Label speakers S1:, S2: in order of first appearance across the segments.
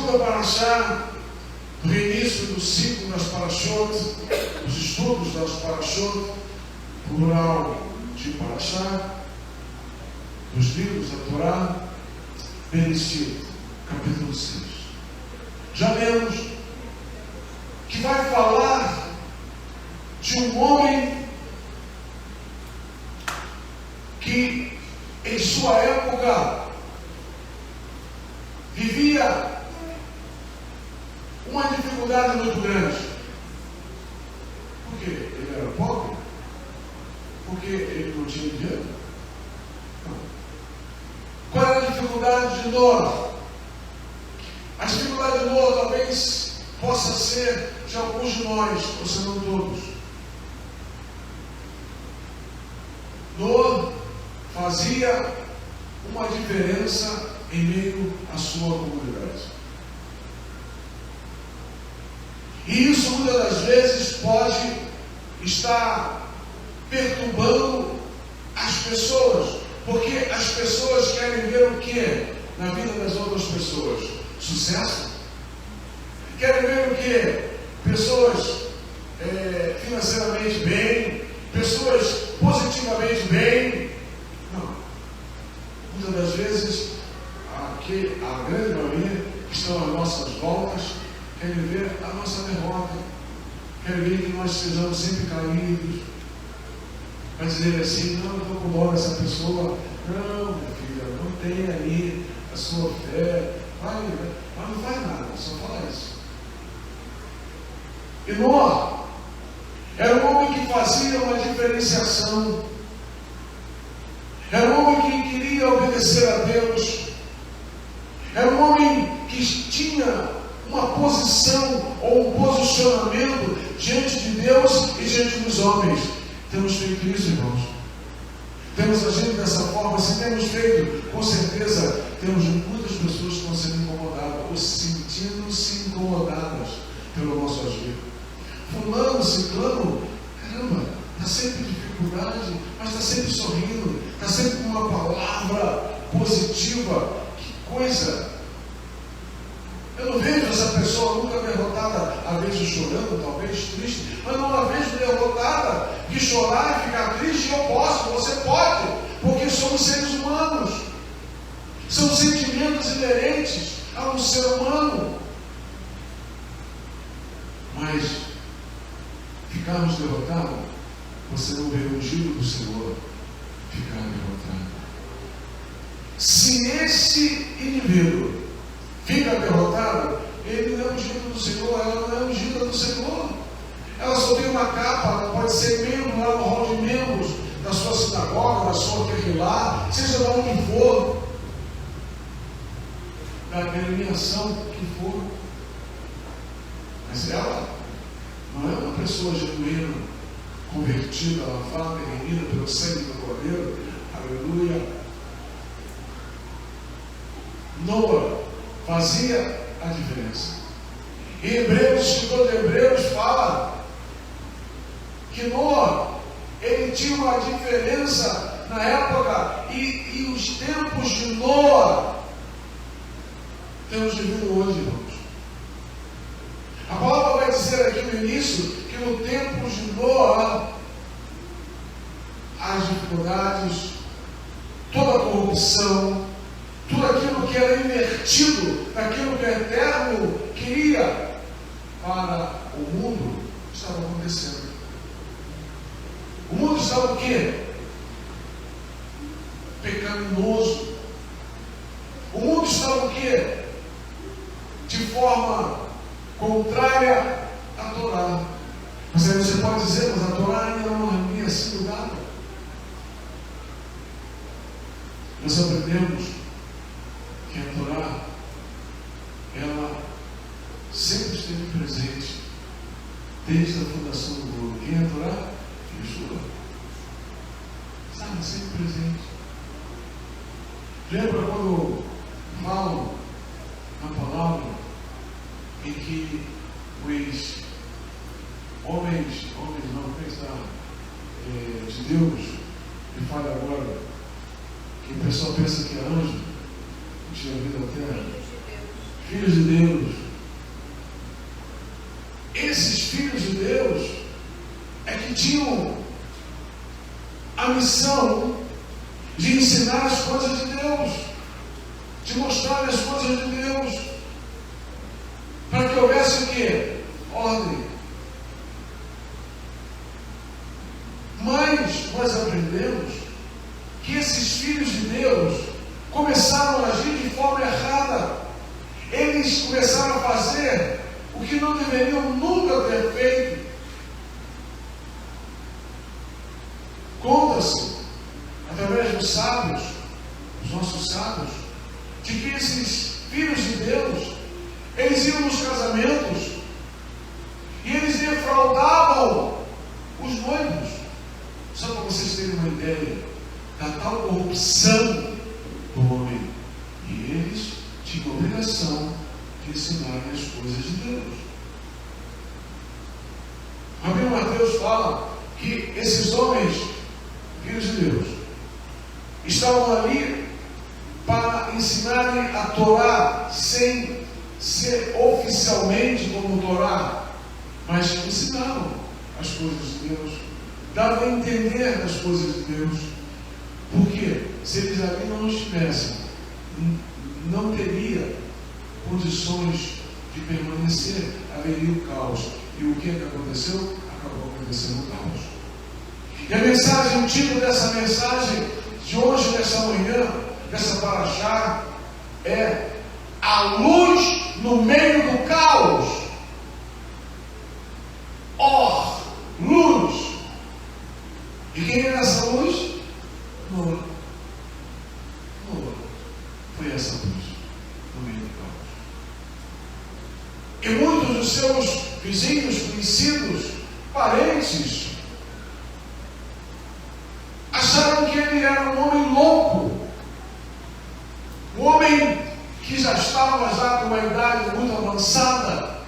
S1: segunda paraxá, do início do ciclo das parashot, os estudos das parashot, plural de paraxá, dos livros da Torá, Bereshit, capítulo 6. Já lemos que vai falar de um homem que em sua época vivia uma dificuldade muito grande. Por quê? Ele era pobre? Porque ele não tinha dinheiro? Não. Qual era a dificuldade de Noa? A dificuldade de Noa talvez possa ser de alguns de nós, ou se não todos. Noa fazia uma diferença em meio à sua comunidade. E isso muitas das vezes pode estar perturbando as pessoas, porque as pessoas querem ver o que na vida das outras pessoas? Sucesso? Querem ver o que? Pessoas financeiramente bem, pessoas positivamente bem. Não. Muitas das vezes, a grande maioria que estão às nossas voltas querem ver a nossa derrota, querem ver que nós sejamos sempre caídos, para dizer assim: não, eu estou com dó dessa pessoa. Não, minha filha, não tem aí a sua fé, mas não faz nada, só fala isso. E Noa era um homem que fazia uma diferenciação, era um homem que queria obedecer a Deus, era um homem que tinha uma posição ou um posicionamento diante de Deus e diante dos homens. Temos feito isso, irmãos? Temos agido dessa forma? Se temos feito, com certeza temos muitas pessoas que estão sendo incomodadas ou sentindo-se incomodadas pelo nosso agir. Fulano, ciclano, caramba, está sempre em dificuldade, mas está sempre sorrindo, está sempre com uma palavra positiva. Que coisa! Eu não vejo essa pessoa nunca derrotada, às vezes chorando, talvez triste, mas não a vejo derrotada, de chorar e ficar triste. Eu posso, você pode, porque somos seres humanos. São sentimentos inerentes a um ser humano. Mas ficarmos derrotados, você não vê o ungido do Senhor ficar derrotado. Se esse indivíduo fica derrotado, ele não é ungido do Senhor, ela não é ungida do Senhor. Ela só tem uma capa, ela pode ser membro lá no hall de membros da sua sinagoga, da sua querrilá, seja lá onde for, da agremiação que for. Mas ela não é uma pessoa genuína, convertida, lavada e remida pelo sangue do Cordeiro. Aleluia. Noa fazia a diferença. Em Hebreus, o escritor de Hebreus fala que Noa, ele tinha uma diferença na época, e os tempos de Noa temos vivido hoje, irmãos. A palavra vai dizer aqui no início que no tempo de Noa, as dificuldades, toda a corrupção, tudo aquilo que era invertido daquilo que o Eterno queria para o mundo, estava acontecendo. O mundo estava o quê? Pecaminoso. O mundo estava o quê? De forma contrária à Torá. Mas aí você pode dizer: mas a Torá ainda não havia sido dada. Nós aprendemos que a Torá, ela sempre esteve presente desde a fundação do mundo. Quem é a Torá? Yeshua. Estava sempre presente. Lembra quando falam na palavra em que os homens não, pensar de Deus, me fala agora, que o pessoal pensa que é anjo, não tinha vida na terra. filhos de Deus. Esses filhos de Deus é que tinham a missão de ensinar as coisas de Deus, de mostrar as coisas de Deus, para que houvesse o quê? Ordem. Mas nós aprendemos que esses filhos de Deus começaram a agir de forma errada. Eles começaram a fazer o que não deveriam nunca ter feito. Conta-se, através dos sábios, os nossos sábios, de que esses filhos de Deus, eles iam nos casamentos e eles defraudavam os noivos. Só para vocês terem uma ideia da tal corrupção do homem. E eles tinham a obrigação de ensinarem as coisas de Deus. A Bíblia Mateus fala que esses homens, filhos de Deus, estavam ali para ensinarem a Torá sem ser oficialmente como Torá, mas ensinavam as coisas de Deus, davam a entender as coisas de Deus. Porque se eles ali não estivessem, não teria condições de permanecer, haveria o caos. E o que aconteceu? Acabou acontecendo o caos. E a mensagem, o título dessa mensagem de hoje, dessa manhã, dessa paraxá, é a luz no meio do caos. Luz. E quem é essa luz? Noa. Foi essa luz no meio do caos. E muitos dos seus vizinhos, conhecidos, parentes, acharam que ele era um homem louco, um homem que já estava com uma idade muito avançada.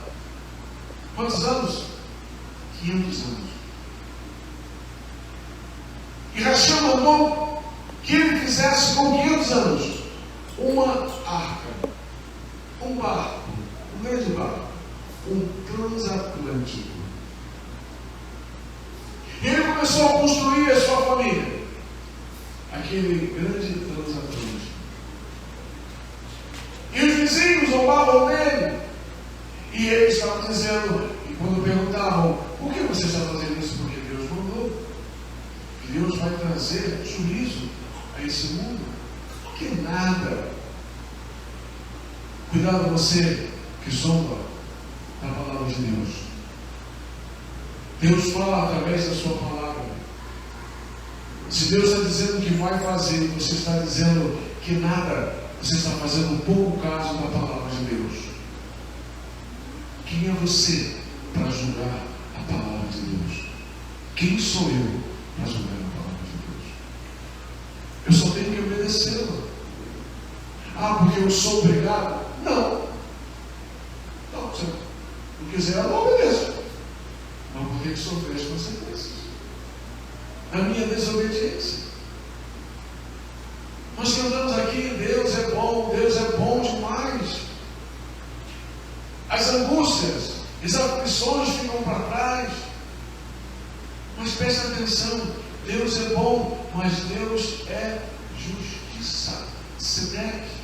S1: Quantos anos? 500 anos. E Rachel mandou que ele fizesse com 500 anos uma arca, um barco, um grande barco, um transatlântico. E ele começou a construir a sua família, aquele grande transatlântico. E os vizinhos zombavam dele. E ele estava dizendo, e quando perguntavam, por que você está fazendo isso? Porque Deus mandou. Que Deus vai trazer juízo a esse mundo. Que nada. Cuidado você que zomba da palavra de Deus. Deus fala através da sua palavra. Se Deus está dizendo que vai fazer, você está dizendo que nada, você está fazendo pouco caso da palavra de Deus. Quem é você para julgar a palavra de Deus? Quem sou eu para julgar a palavra de Deus? Eu só tenho que obedecê-la. Porque eu sou obrigado? Não. Não, se eu não quiser, eu não obedeço. Mas por que sofrer as consequências? A minha desobediência. Nós cantamos aqui, Deus é bom demais. As angústias, as aflições ficam para trás. Mas preste atenção, Deus é bom, mas Deus é justiça. Sedeque.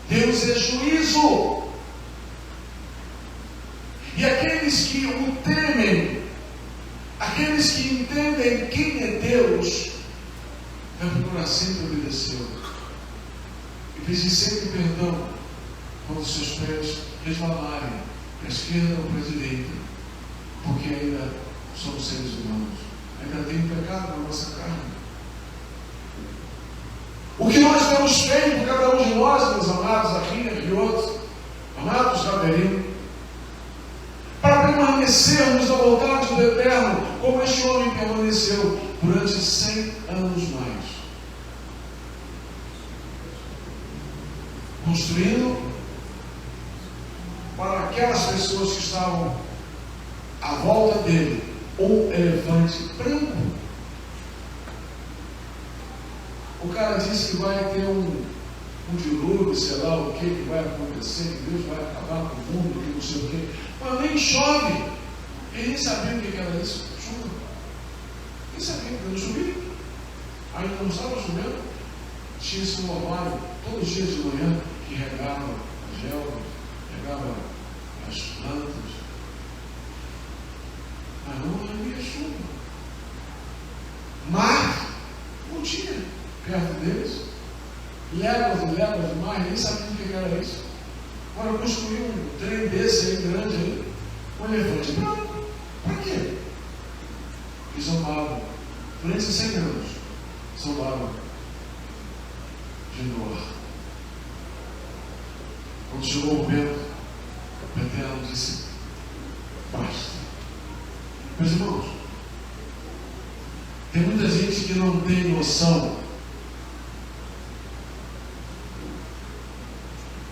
S1: Deus é juízo. E aqueles que o temem, aqueles que entendem quem é Deus, vai procurar sempre obedecê-lo. E pedir sempre perdão quando os seus pés resvalarem para a esquerda ou para a direita, porque ainda somos seres humanos, ainda tem pecado na nossa carne. O que nós temos feito, cada um de nós, meus amados, aqui e outros, amados Gabriel, para permanecermos na vontade do Eterno, como este homem permaneceu durante 100 anos mais, construindo para aquelas pessoas que estavam à volta dele um elefante branco. O cara disse que vai ter um o dilúvio, sei lá o que vai acontecer, que Deus vai acabar com o mundo, que não sei o que. Mas nem chove. Ele nem sabia o que era isso. Chuva. Nem sabia que não chovia. Ainda não estava chovendo. Tinha esse orvalho todos os dias de manhã que regava as relvas, regava as plantas. Mas não havia chuva. Mar não tinha perto deles. Léguas e léguas de mar, nem sabiam o que era isso. Agora construir um trem desse aí, grande aí, um elefante branco. Para quê? Eles zombavam. Durante 100 anos, zombavam de Noé. Quando chegou o vento, o Eterno disse: basta. Meus irmãos, tem muita gente que não tem noção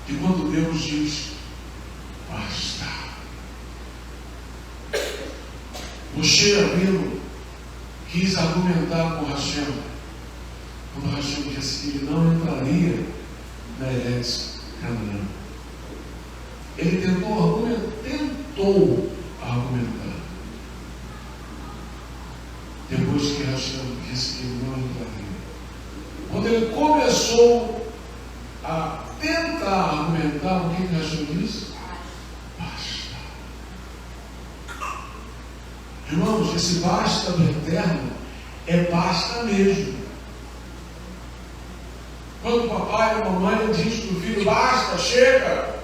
S1: de quando Deus diz basta. Moshe Rabbeinu quis argumentar com Hashem, quando Hashem disse que ele não entraria na Eretz Canaã. Ele tentou argumentar. Depois que Hashem disse que ele não entraria. Quando ele começou a tentar argumentar, o que Hashem disse? Basta. Irmãos, esse basta do Eterno é basta mesmo. Quando o papai e a mamãe diz para o filho: basta, chega,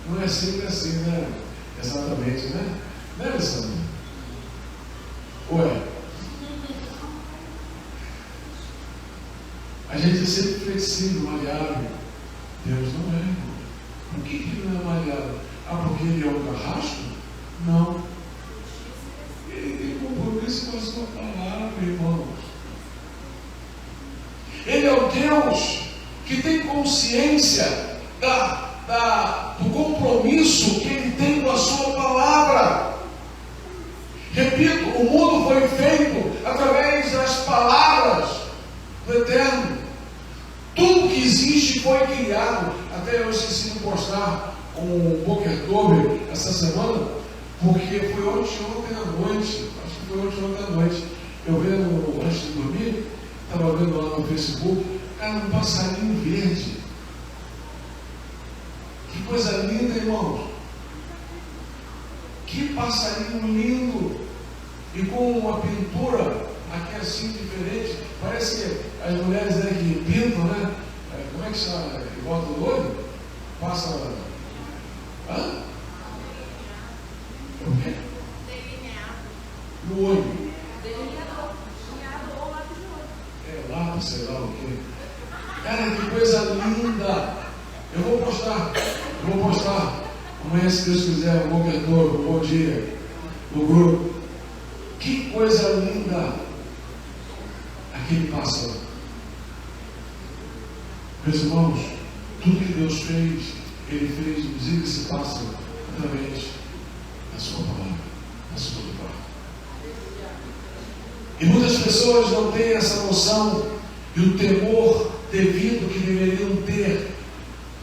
S1: não é sempre assim, né? Exatamente, né? Né, Alessandra? Ué? A gente é sempre flexível, maleável. Deus não é, irmão. Por que ele não é maleável? Ah, porque ele é um carrasco? Não. Ele tem compromisso com a sua palavra, irmãos. Ele é o Deus que tem consciência do compromisso que ele tem com a sua palavra. Repito, o mundo foi feito através das palavras do Eterno. Tudo que existe foi criado. Até eu esqueci de postar um Bokertober essa semana, porque foi ontem à noite. Acho que foi ontem à noite. Eu vendo, antes de dormir, estava vendo lá no Facebook, cara, um passarinho verde. Que coisa linda, irmãos. Que passarinho lindo. E com uma pintura aqui assim diferente. Parece que as mulheres, né, que pintam, né? Como é que chama? Volta o olho? Passa. Hã? O quê? No olho. É lápis, sei lá o quê. Cara, que coisa linda. Eu vou postar. Amanhã, se Deus quiser, um bom dia no grupo. Que coisa linda. Aquele pássaro. Meus irmãos, tudo que Deus fez, Ele fez, inclusive esse pássaro, através da sua palavra, da sua palavra. E muitas pessoas não têm essa noção e o temor devido que deveriam ter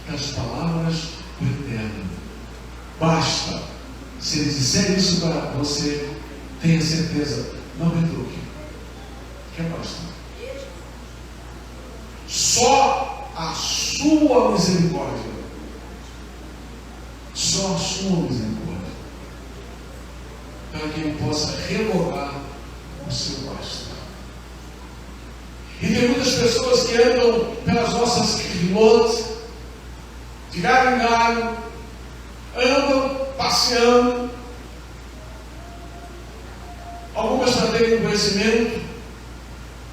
S1: das palavras do Eterno. Basta. Se Ele disser isso para você, tenha certeza, não retruque. Que basta. Só a sua misericórdia. Só a sua misericórdia. Para que Ele possa revogar o seu basta. E tem muitas pessoas que andam pelas nossas quilômetros, de galho em galho, andam passeando, algumas para terem conhecimento,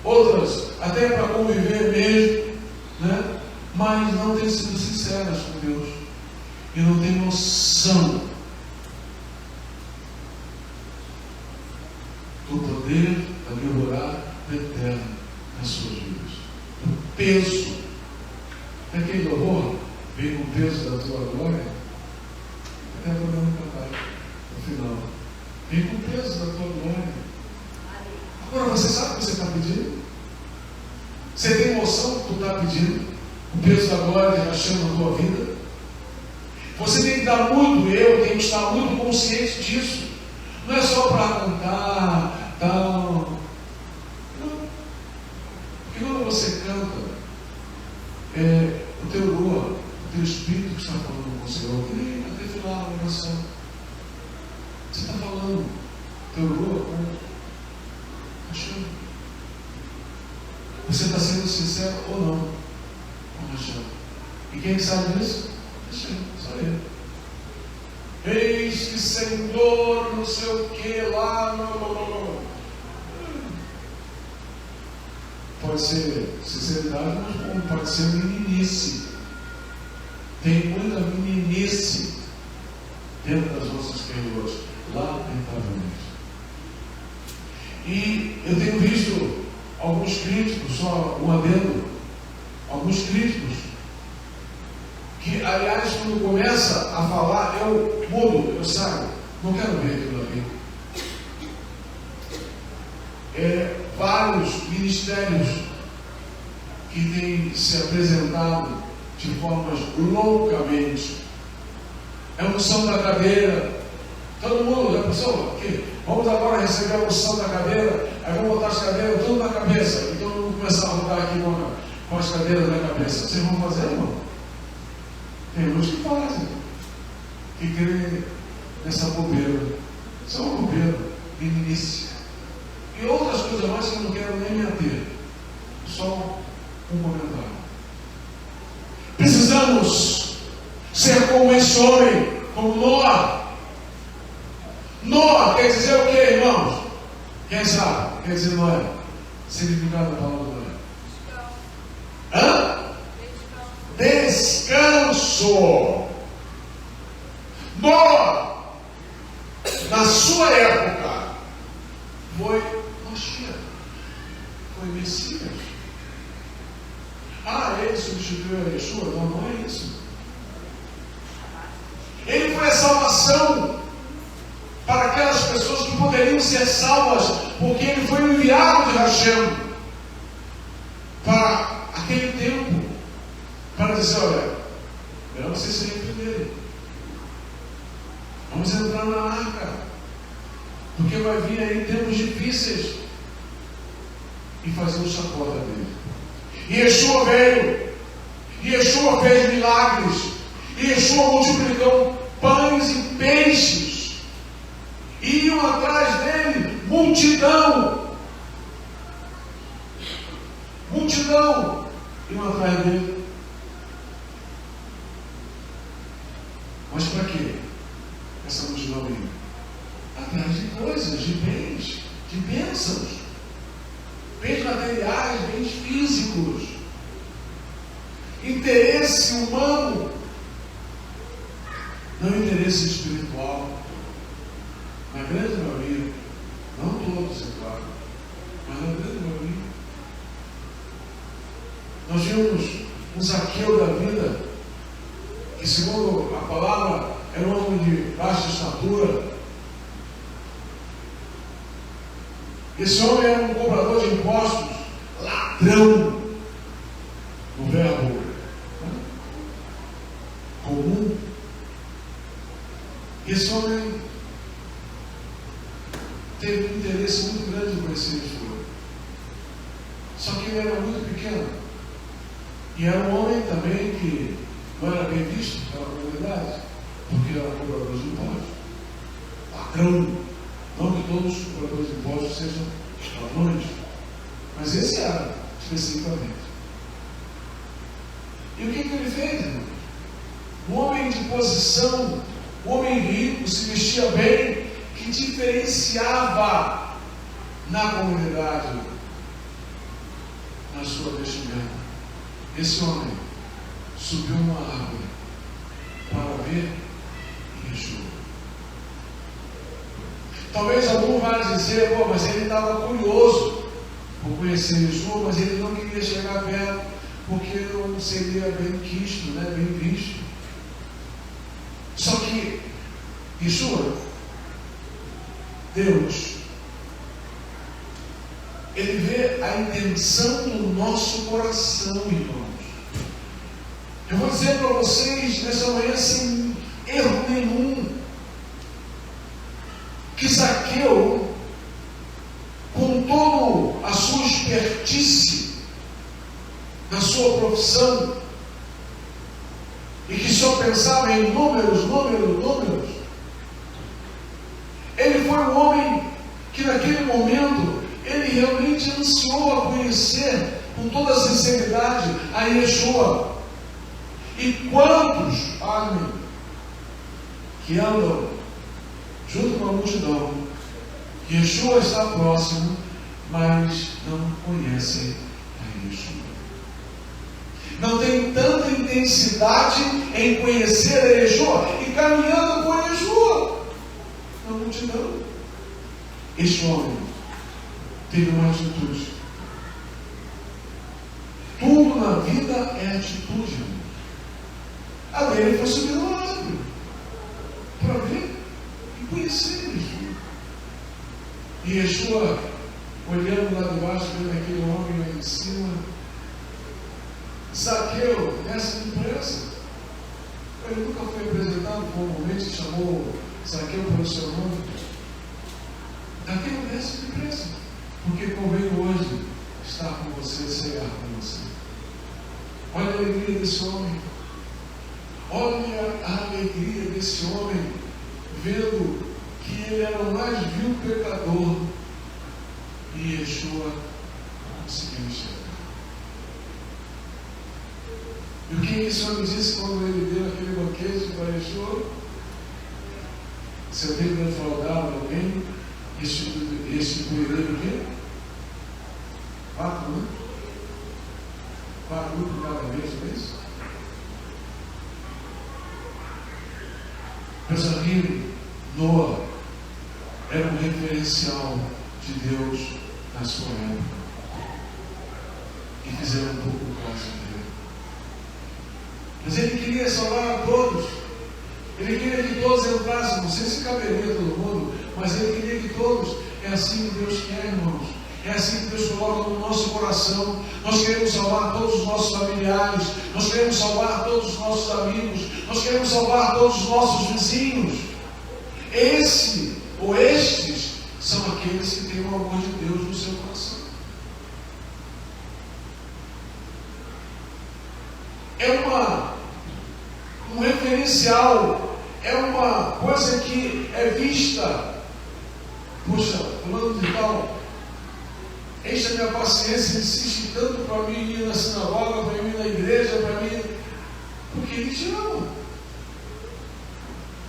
S1: outras até para conviver mesmo, né? Mas não têm sido sinceras com Deus e não têm noção do poder da melhorar do Eterno nas suas vidas, do peso. Aquele louvor vem com o peso da tua glória, até podemos cantar no final. Vem com o peso da tua glória. Agora você sabe o que você está pedindo? Você tem noção do que tu está pedindo? o peso da glória de Hashem na tua vida. Você tem que estar muito, eu tenho que estar muito consciente disso. Não é só para cantar, tal. Não. Porque quando você canta, o teu Ruach, o teu Espírito que está falando com você, até final da oração. Você está falando, teu Ruach, Hashem. Você está sendo sincero ou não com Hashem? E quem sabe disso? Hashem, só ele. Eis que Senhor, não sei o que lá, não. Pode ser sinceridade, mas pode ser meninice. Tem muita meninice dentro das nossas perguntas, lamentavelmente. E eu tenho visto alguns críticos, só um adendo, alguns críticos, que, aliás, quando começa a falar, eu mudo, eu saio, não quero ver aquilo ali. Vários ministérios que têm se apresentado de formas loucamente. É a unção da cadeira. Todo mundo, já pensou? Aqui, vamos agora receber a unção da cadeira, aí vamos botar as cadeiras tudo na cabeça. Então vamos começar a rodar aqui com as cadeiras na cabeça. Vocês vão fazer, irmão? Tem uns que fazem, que creem nessa bobeira. Isso é uma bobeira, meninice. E outras coisas mais que eu não quero nem me ater. Só um comentário. Precisamos ser como esse homem, como Noa. Noa quer dizer o que, irmãos? Quem sabe? Quer dizer Noé. Significado da palavra Noé. Descanso. Noa, na sua época, foi Moshiach, foi Messias. Ele substituiu a Yeshua? Não é isso. Ele foi a salvação para aquelas pessoas que poderiam ser salvas, porque ele foi o enviado de Hashem para aquele tempo, para dizer: olha, melhor você ser dele. Vamos entrar na arca, porque vai vir aí tempos difíceis, e fazer o chacota dele. E Yeshua veio, e Yeshua fez milagres, e Yeshua multiplicou pães e peixes, e iam atrás dele multidão, iam atrás dele. Mas para quê? Essa multidão ia atrás de coisas, de bens, de bênçãos, bens materiais, bens físicos, interesse humano, não interesse espiritual. Na grande maioria, não todos, é claro, mas na grande maioria. Nós vimos um Zaqueu da vida, que segundo a palavra era um homem de baixa estatura. Esse homem era um cobrador de impostos, ladrão, no verbo comum. Esse homem teve um interesse muito grande em conhecer Yeshua. Só que ele era muito pequeno. E era um homem também que não era bem visto pela comunidade, porque era cobrador de impostos. Ladrão. Não que todos os cobradores de impostos sejam ladrões, mas esse era, especificamente. E o que ele fez, irmão? Um homem de posição, um homem rico, se vestia bem, que diferenciava na comunidade, na sua vestimenta. Esse homem subiu uma árvore para ver Yeshua. Talvez algum vá dizer: pô, mas ele estava curioso por conhecer Yeshua, mas ele não queria chegar perto, porque não seria bem quisto, né? Bem visto. Só que Yeshua, Deus, Ele vê a intenção do nosso coração, irmãos. Eu vou dizer para vocês nessa manhã, sem erro nenhum, que Zaqueu, com toda a sua expertise na sua profissão, e que só pensava em números, ele foi um homem que naquele momento, ele realmente ansiou a conhecer com toda a sinceridade a Yeshua. E quantos, amém, que andam junto com a multidão, Yeshua está próximo, mas não conhecem a Yeshua. Não tem tanta intensidade em conhecer a Yeshua e caminhando com a Yeshua na multidão. Este homem teve uma atitude. Tudo na vida é atitude, irmão. A dele foi subir no árvore para ver e conhecer Yeshua. E Yeshua, olhando lá de baixo, vendo aquele homem lá em cima, Zaqueu, desce depressa. Ele nunca foi apresentado formalmente, chamou Zaqueu pelo seu nome. Zaqueu, desce depressa, porque convém hoje estar com você, cear com você. Olha a alegria desse homem. Olha a alegria desse homem, vendo que ele era o mais vil pecador e Yeshua conseguiu enxergar. E o que esse homem disse quando ele deu aquele banquete para Yeshua? Se eu tenho defraudado alguém, restituirei o quê? 4, né? 4 por cada vez, não é isso? Meus amigos, Noa era um referencial de Deus na sua época. E fizeram um pouco caso dele. Mas ele queria salvar a todos. Ele queria que todos entrassem. Não sei se caberia todo mundo, mas ele queria que todos. É assim que Deus quer, irmãos. É assim que Deus coloca no nosso coração. Nós queremos salvar todos os nossos familiares. Nós queremos salvar todos os nossos amigos. Nós queremos salvar todos os nossos vizinhos. Esse ou estes são aqueles que têm o amor de Deus no seu coração. É um referencial, é uma coisa que é vista. Puxa, fulano de tal, enche a minha paciência, insiste tanto para mim ir na sinagoga, para mim ir na igreja, para mim. Porque ele te ama.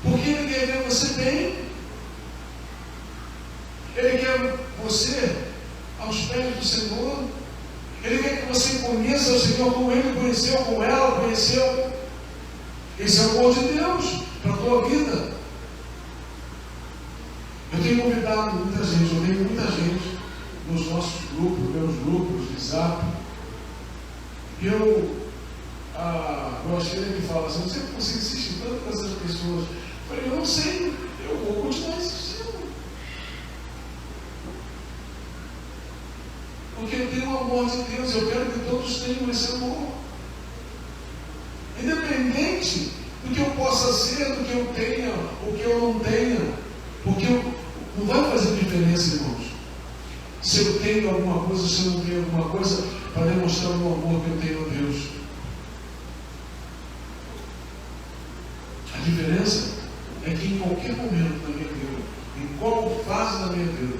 S1: Porque ele quer ver você bem. Ele quer você aos pés do Senhor. Ele quer que você conheça o Senhor como ele conheceu, como ela conheceu. Esse é o amor de Deus para a tua vida. Eu tenho convidado muita gente nos nossos grupos, meus grupos de zap. E eu acho que fala assim, não sei porque você insiste tanto com essas pessoas. Eu falei, eu não sei, eu vou continuar insistindo. Porque eu tenho o amor de Deus, eu quero que todos tenham esse amor. Independente do que eu possa ser, do que eu tenha, ou que eu não tenha. Porque não vai fazer diferença, irmãos. Se eu tenho alguma coisa, se eu não tenho alguma coisa, para demonstrar o amor que eu tenho a Deus. A diferença é que em qualquer momento da minha vida, em qual fase da minha vida,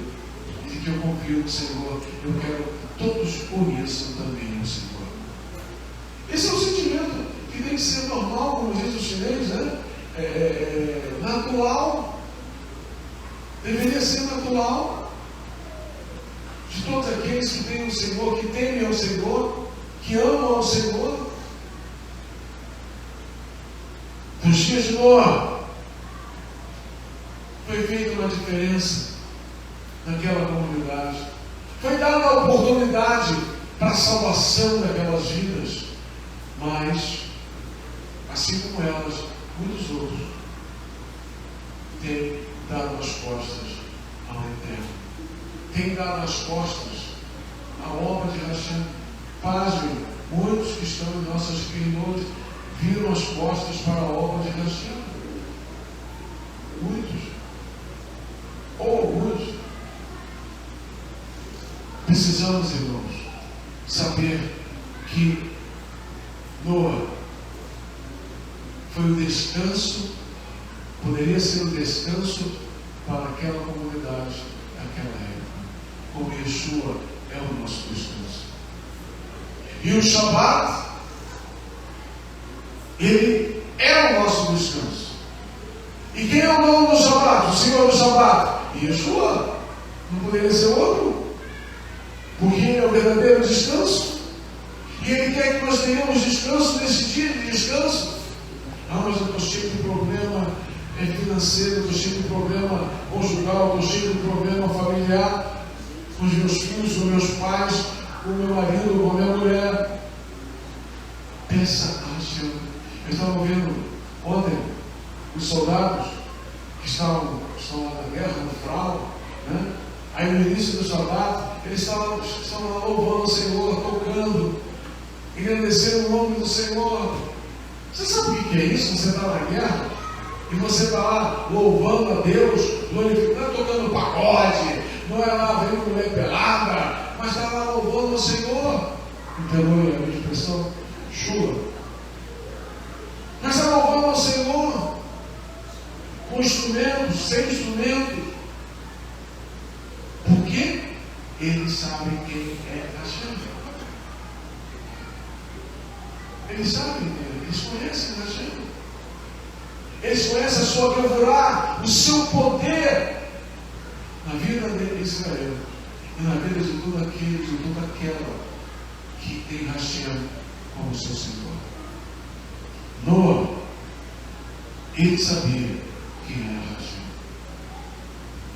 S1: em que eu confio no Senhor, eu quero que todos conheçam também o Senhor. Esse é o sentimento que tem que ser normal, como diz o chinês, né? Natural. Deveria ser natural. De todos aqueles que têm o Senhor, que temem ao Senhor, que amam ao Senhor. Nos dias de Noa, foi feita uma diferença naquela comunidade. Foi dada a oportunidade para a salvação daquelas vidas. Mas, assim como elas, muitos outros têm dado as costas ao Eterno. Têm dado as costas à obra de Hashem. Pasmem, muitos que estão em nossas reuniões viram as costas para a obra de Hashem. Muitos, ou alguns. Precisamos, irmãos, saber que Noa foi o descanso, poderia ser o descanso para aquela comunidade, naquela época. Como Yeshua é o nosso descanso. E o Shabat, ele é o nosso descanso. E quem é o dono do Shabat? O Senhor do Shabat? Yeshua. Não poderia ser outro. Porque ele é o verdadeiro descanso. E ele quer que nós tenhamos descanso nesse dia de descanso. Ah, mas eu estou cheio de problema financeiro, estou cheio de problema conjugal, estou cheio de problema familiar com os meus filhos, com meus pais, com o meu marido, com a minha mulher. Pensa, Senhor. Eu estava ouvindo ontem os soldados que estão lá na guerra, no frau, né? Aí no início do Shabat, eles estavam lá louvando o Senhor, tocando, engrandecendo o nome do Senhor. Você sabe o que é isso? Você está na guerra e você está lá louvando a Deus, glorificando, tocando pagode, não é lá vendo mulher pelada, mas está lá louvando o Senhor. Entendeu a minha expressão? Chula. Mas está louvando ao Senhor com instrumentos, sem instrumentos. Por quê? Eles sabem quem é Hashem. Eles sabem, eles conhecem Hashem. Eles conhecem a sua Gevurá, o seu poder na vida de Israel e na vida de todo aquele, de toda aquela que tem Hashem como seu Senhor. Noa, ele sabia quem era Hashem.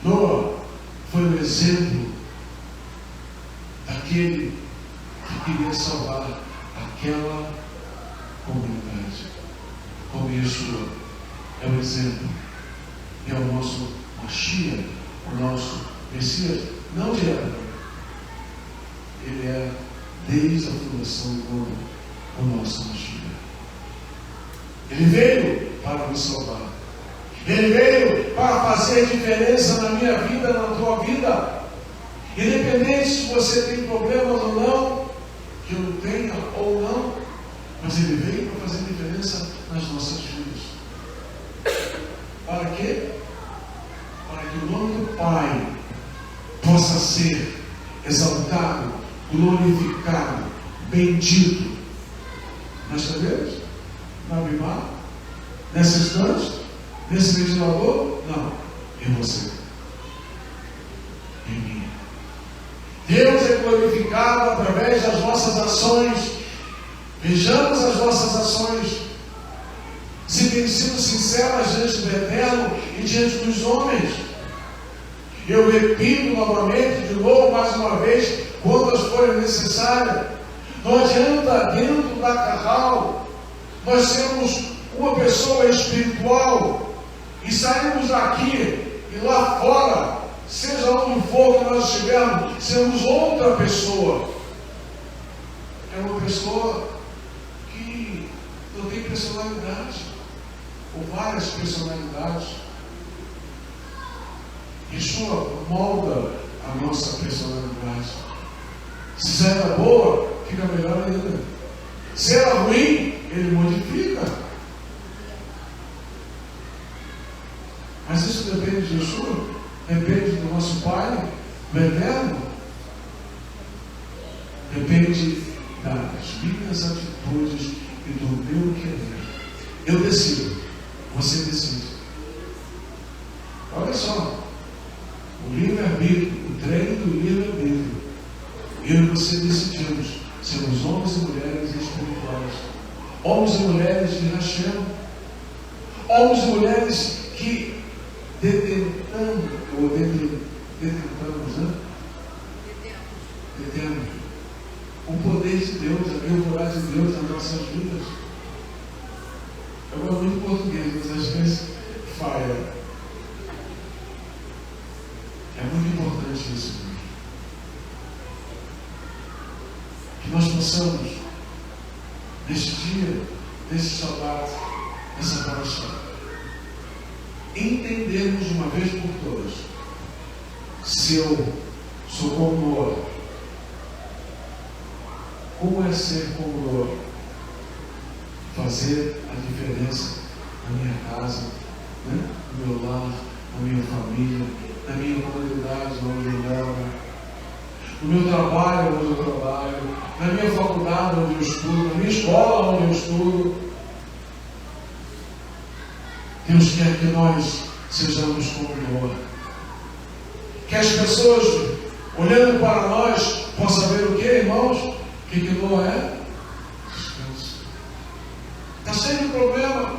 S1: Noa foi o exemplo daquele que queria salvar aquela comunidade. Como Yeshua é o exemplo, é o nosso Mashiach, o nosso Messias, não de época. Ele é, desde a fundação do mundo, o nosso Mashiach. Ele veio para nos salvar. Ele veio para fazer diferença na minha vida, na tua vida. Independente se você tem problemas ou não, que eu tenha ou não, mas ele veio para fazer diferença nas nossas vidas. Para quê? Para que o nome do Pai possa ser exaltado, glorificado, bendito. Nós sabemos? Na Bimá? Nessa instante? Nesse ventilador? Não. Em você. Em mim. Deus é glorificado através das nossas ações. Vejamos as nossas ações. Se têm sido sinceras diante do Eterno e diante dos homens. Eu repito novamente, de novo, mais uma vez, quantas forem necessárias. Não adianta dentro da carral nós sermos uma pessoa espiritual e sairmos daqui e lá fora, seja onde for que nós estivermos, sermos outra pessoa. É uma pessoa que não tem personalidade, ou várias personalidades. Yeshua molda a nossa personalidade. Se era boa, fica melhor ainda. Se era ruim, ele modifica. Mas isso depende de Yeshua, depende do nosso Pai, do Eterno, depende das minhas atitudes e do meu querer. Eu decido, você decide. Olha só, o livre-arbítrio, o treino do livre-arbítrio. Eu e você decidimos sermos homens e mulheres espirituais, homens e mulheres de Hashem, homens e mulheres que detentamos, né? Detemos o poder de Deus, a Gevurá de Deus nas nossas vidas. Eu gosto muito de português, mas às vezes falha. É muito importante isso. Que nós possamos, neste dia, desse Shabat, dessa paraxá. Entendermos de uma vez por todas, se eu sou como Noa, como é ser como Noa? Fazer a diferença na minha casa, né? No meu lar, na minha família, na minha comunidade onde eu moro, no meu trabalho onde eu trabalho, na minha faculdade onde eu estudo, na minha escola onde eu estudo. Deus quer que nós sejamos como Noa. Que as pessoas, olhando para nós, possam saber o que, irmãos? O que Noa é? Descanso. Está cheio de problema,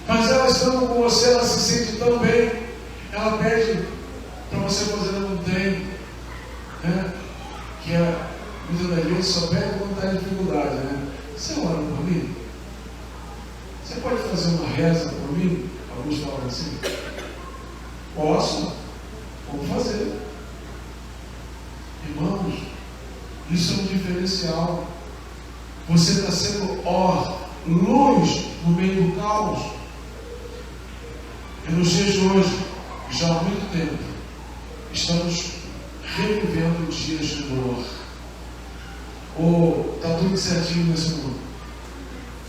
S1: mas ela estando com você, ela se sente tão bem. Ela pede para você fazer um treino, né? Que muitas das vezes só pede quando está em dificuldade, né? Você ora por mim? Você pode fazer uma reza por mim? Alguns falam assim. Posso? Vamos fazer. Irmãos, isso é um diferencial. Você está sendo luz no meio do caos. E nos dias de hoje, já há muito tempo, estamos revivendo dias de dor. Está tudo certinho nesse mundo.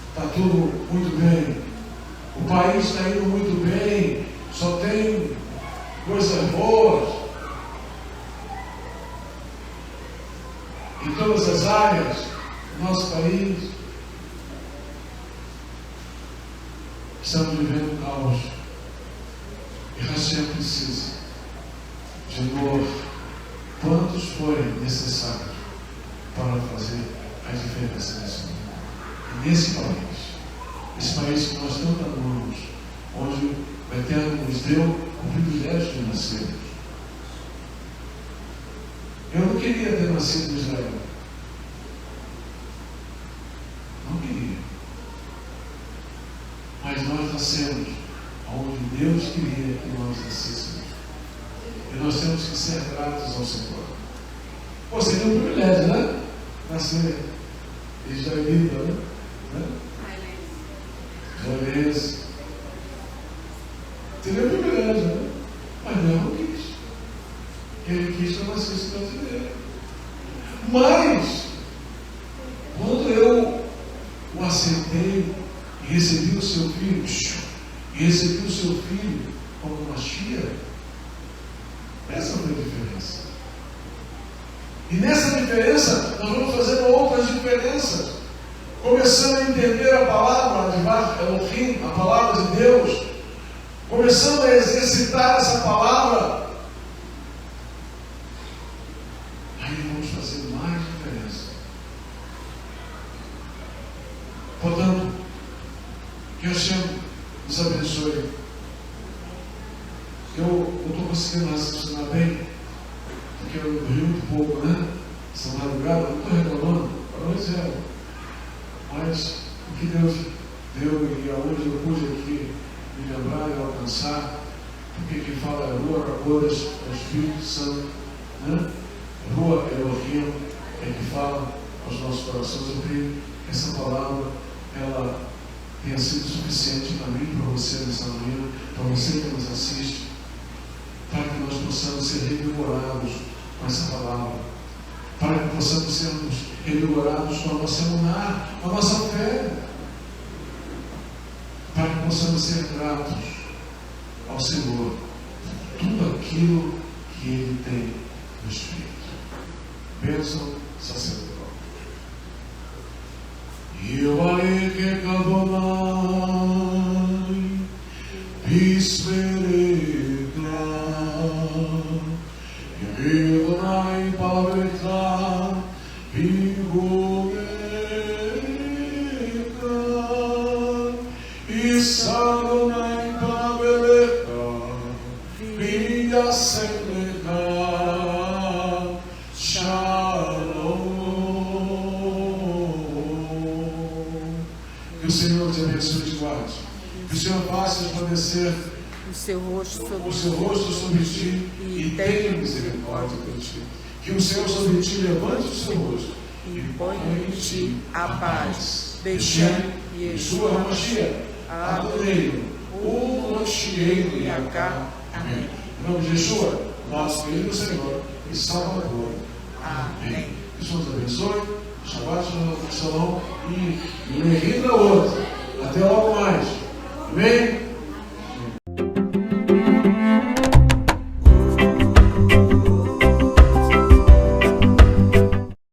S1: Está tudo muito bem. O país está indo muito bem. Só tem coisas boas. Em todas as áreas do nosso país. Estamos vivendo um caos. E Hashem precisa de dor. Quantos forem necessários para fazer a diferença nesse mundo? E nesse país que nós tanto amamos, onde o Eterno nos deu o privilégio de nascer. Eu não queria ter nascido em Israel. Não queria. Mas nós nascemos onde Deus queria que nós nascêssemos. E nós temos que ser gratos ao Senhor. Pô, seria um privilégio, né? Nascer israelita, né? Israelense. Seria um privilégio, né? Mas Deus não quis. Ele quis que eu nascesse brasileiro. Mas, quando eu o aceitei e recebi o seu filho, como Mashiach, essa foi a diferença. E nessa diferença, nós vamos fazendo outras diferenças. Começando a entender a palavra de Elohim, a palavra de Deus. Começando a exercitar essa palavra. Aí vamos fazer mais diferença. Portanto, que Hashem nos abençoe. Eu estou conseguindo raciocinar bem, porque eu dormi muito pouco, né? Essa madrugada, não estou reclamando, para nós é. Mas o que Deus deu e aonde eu pude aqui me lembrar e alcançar, porque quem fala é Rua Rabodas, é o Espírito Santo, né? Rua Elohim é que fala aos nossos corações. Eu creio que essa palavra, ela tenha sido suficiente para mim, para você nessa manhã, para você que nos assiste, para que nós possamos ser revigorados com essa palavra, para que possamos sermos revigorados com a nossa emuná, com a nossa fé, para que possamos ser gratos ao Senhor por tudo aquilo que Ele tem nos feito. Bênção sacerdotal. Yevaleke Kadonai Bismereka Yevalai Palavrecha Vigomeka Isadonai Palavrecha Viyasemeka Que o Senhor te abençoe e te guarde. Que o Senhor faça resplandecer
S2: o seu rosto
S1: sobre ti e tenha misericórdia de ti. Que o Senhor sobre ti levante o seu rosto
S2: e ponha em ti a paz. Beshem, Yeshua HaMashiach, Adonai, U'Moshiach Yakar. Amém.
S1: Em nome de Yeshua, nosso querido Senhor e Salvador. Amém. Que o Senhor nos abençoe. Shabbat Shalom e Lehida outro. Até logo mais. Amém.